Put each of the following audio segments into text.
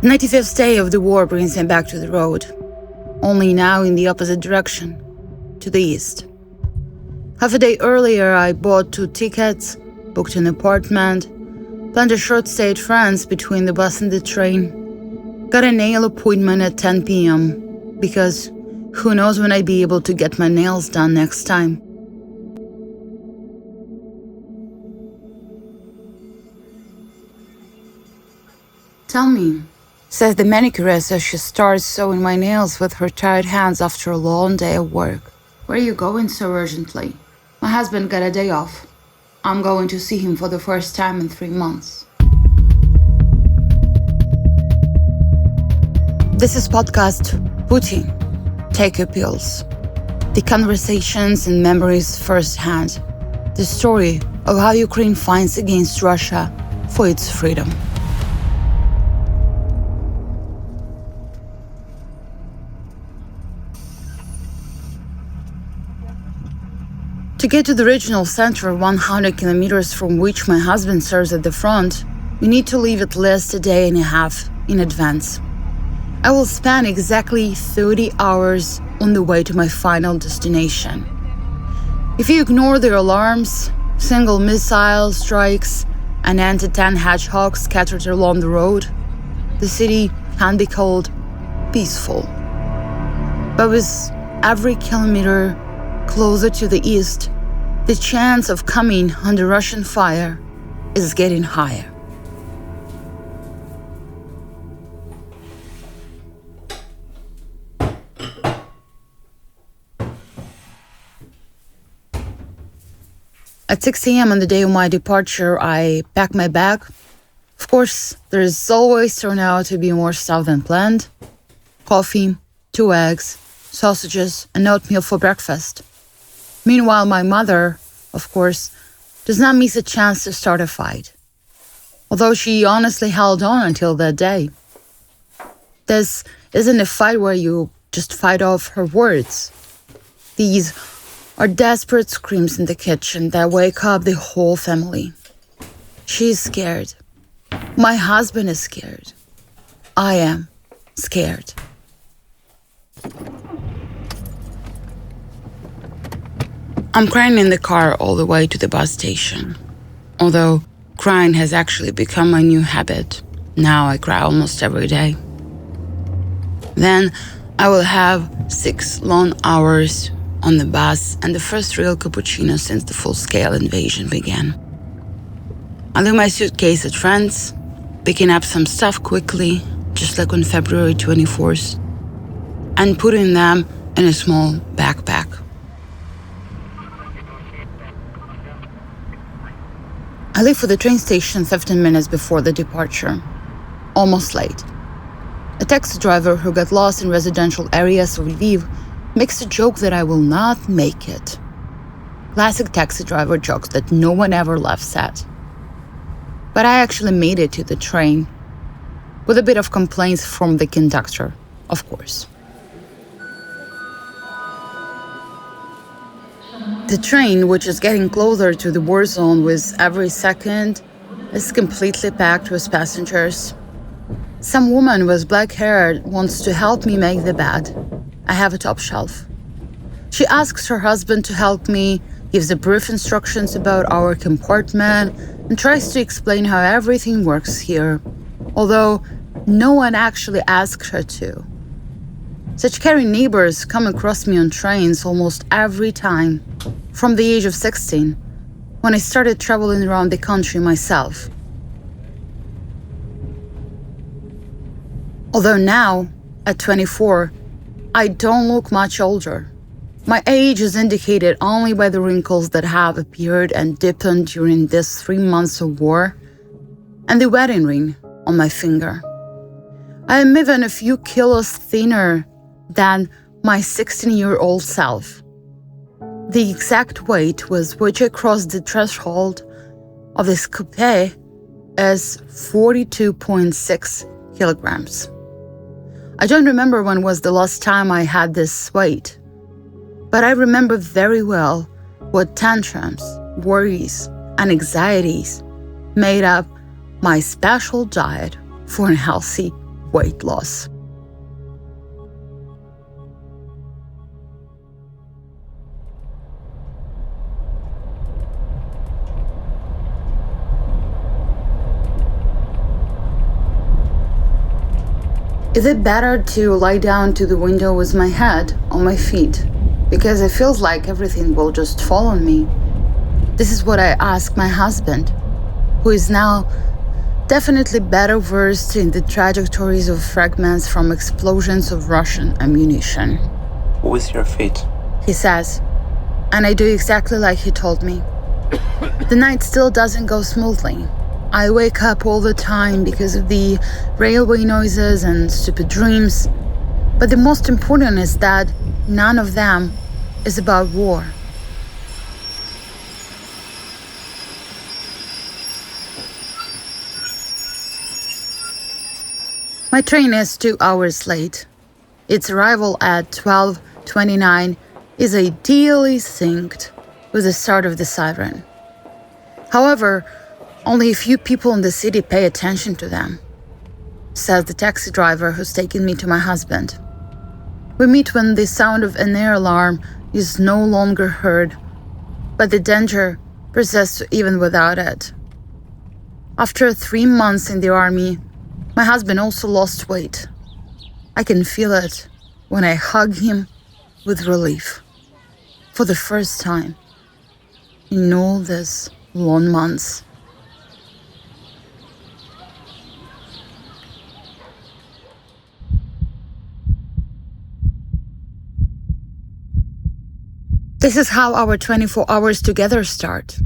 The 95th day of the war brings me back to the road, only now in the opposite direction, to the east. Half a day earlier, I bought 2 tickets, booked an apartment, planned a short stay at France between the bus and the train, got a nail appointment at 10 p.m. because who knows when I'd be able to get my nails done next time. "Tell me," says the manicurist as she starts sewing my nails with her tired hands after a long day of work. "Where are you going so urgently?" "My husband got a day off. I'm going to see him for the first time in 3 months." This is podcast Putin. Take your pills. The conversations and memories firsthand. The story of how Ukraine fights against Russia for its freedom. To get to the regional center, 100 kilometers from which my husband serves at the front, we need to leave at least a day and a half in advance. I will spend exactly 30 hours on the way to my final destination. If you ignore the alarms, single missile strikes, and anti-tank hedgehogs scattered along the road, the city can be called peaceful. But with every kilometer closer to the east, the chance of coming under Russian fire is getting higher. At 6 a.m. on the day of my departure, I pack my bag. Of course, there is always turned out to be more stuff than planned. Coffee, 2 eggs, sausages, and oatmeal for breakfast. Meanwhile, my mother, of course, does not miss a chance to start a fight, although she honestly held on until that day. This isn't a fight where you just fight off her words. These are desperate screams in the kitchen that wake up the whole family. She is scared. My husband is scared. I am scared. I'm crying in the car all the way to the bus station. Although crying has actually become my new habit. Now I cry almost every day. Then I will have 6 long hours on the bus and the first real cappuccino since the full-scale invasion began. I leave my suitcase at friends, picking up some stuff quickly, just like on February 24th, and putting them in a small backpack. I leave for the train station 15 minutes before the departure, almost late. A taxi driver who got lost in residential areas of Lviv makes a joke that I will not make it. Classic taxi driver jokes that no one ever laughs at. But I actually made it to the train, with a bit of complaints from the conductor, of course. The train, which is getting closer to the war zone with every second, is completely packed with passengers. Some woman with black hair wants to help me make the bed. I have a top shelf. She asks her husband to help me, gives the brief instructions about our compartment, and tries to explain how everything works here, although no one actually asks her to. Such caring neighbors come across me on trains almost every time, from the age of 16, when I started traveling around the country myself. Although now, at 24, I don't look much older. My age is indicated only by the wrinkles that have appeared and deepened during this 3 months of war, and the wedding ring on my finger. I am even a few kilos thinner than my 16-year-old self. The exact weight with which I crossed the threshold of this coupe is 42.6 kilograms. I don't remember when was the last time I had this weight, but I remember very well what tantrums, worries, and anxieties made up my special diet for a healthy weight loss. Is it better to lie down to the window with my head on my feet? Because it feels like everything will just fall on me. This is what I ask my husband, who is now definitely better versed in the trajectories of fragments from explosions of Russian ammunition. With your feet, he says, and I do exactly like he told me. The night still doesn't go smoothly. I wake up all the time because of the railway noises and stupid dreams. But the most important is that none of them is about war. My train is 2 hours late. Its arrival at 12:29 is ideally synced with the start of the siren. However, only a few people in the city pay attention to them, says the taxi driver who's taking me to my husband. We meet when the sound of an air alarm is no longer heard, but the danger persists even without it. After 3 months in the army, my husband also lost weight. I can feel it when I hug him with relief. For the first time in all these long months. This is how our 24 hours together start.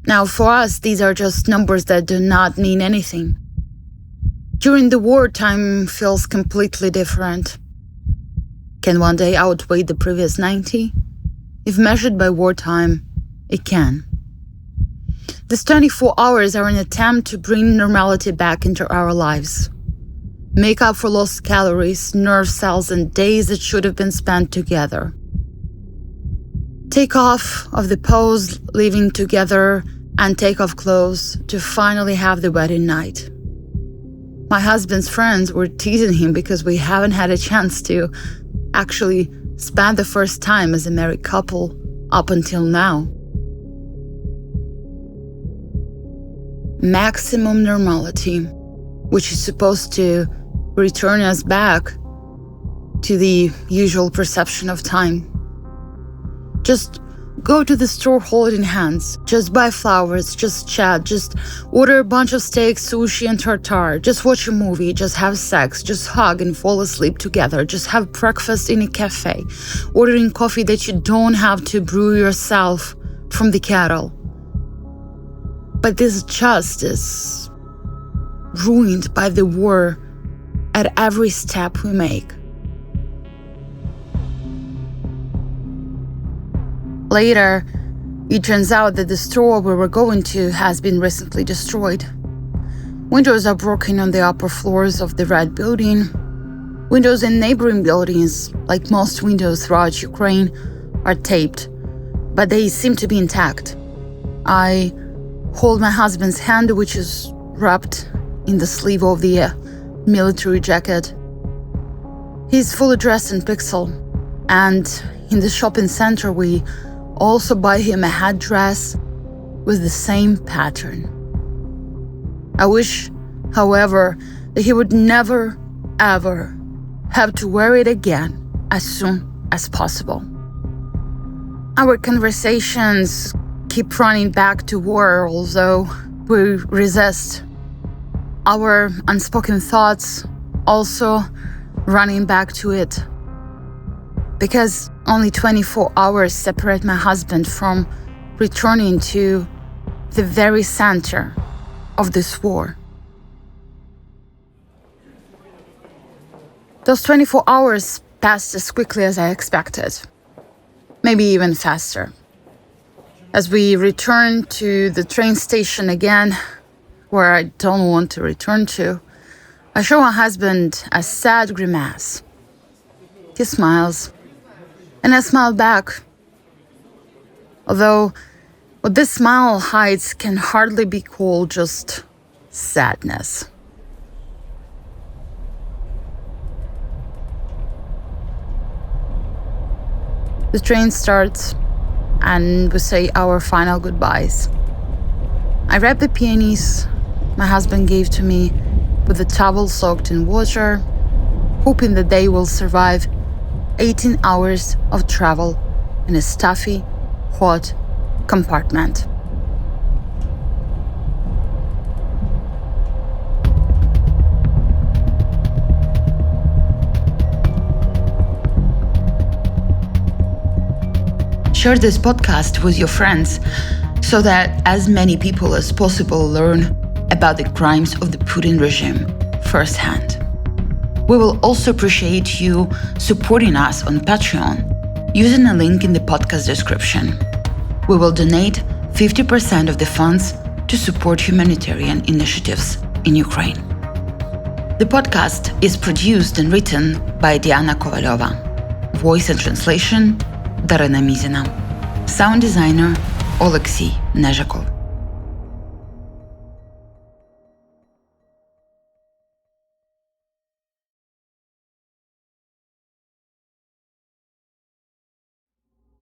Now, for us, these are just numbers that do not mean anything. During the war, time feels completely different. Can one day outweigh the previous 90? If measured by wartime, it can. These 24 hours are an attempt to bring normality back into our lives. Make up for lost calories, nerve cells, and days that should have been spent together. Take off of the pose, living together, and take off clothes to finally have the wedding night. My husband's friends were teasing him because we haven't had a chance to actually spend the first time as a married couple up until now. Maximum normality, which is supposed to return us back to the usual perception of time. Just go to the store holding hands, just buy flowers, just chat, just order a bunch of steak, sushi and tartare, just watch a movie, just have sex, just hug and fall asleep together, just have breakfast in a cafe, ordering coffee that you don't have to brew yourself from the kettle. But this just is ruined by the war at every step we make. Later, it turns out that the store we were going to has been recently destroyed. Windows are broken on the upper floors of the Red Building. Windows in neighboring buildings, like most windows throughout Ukraine, are taped, but they seem to be intact. I hold my husband's hand, which is wrapped in the sleeve of the military jacket. He's fully dressed in pixel, and in the shopping center we also buy him a headdress with the same pattern. I wish, however, that he would never, ever have to wear it again as soon as possible. Our conversations keep running back to war, although we resist. Our unspoken thoughts also running back to it. Because only 24 hours separate my husband from returning to the very center of this war. Those 24 hours passed as quickly as I expected, maybe even faster. As we return to the train station again, where I don't want to return to, I show my husband a sad grimace. He smiles, and I smile back. Although what this smile hides can hardly be called just sadness. The train starts, and we say our final goodbyes. I wrap the peonies my husband gave to me with a towel soaked in water, hoping that they will survive 18 hours of travel in a stuffy, hot compartment. Share this podcast with your friends so that as many people as possible learn about the crimes of the Putin regime firsthand. We will also appreciate you supporting us on Patreon using a link in the podcast description. We will donate 50% of the funds to support humanitarian initiatives in Ukraine. The podcast is produced and written by Diana Kovalova. Voice and translation Darina Mizina. Sound designer Oleksiy Nezhakov.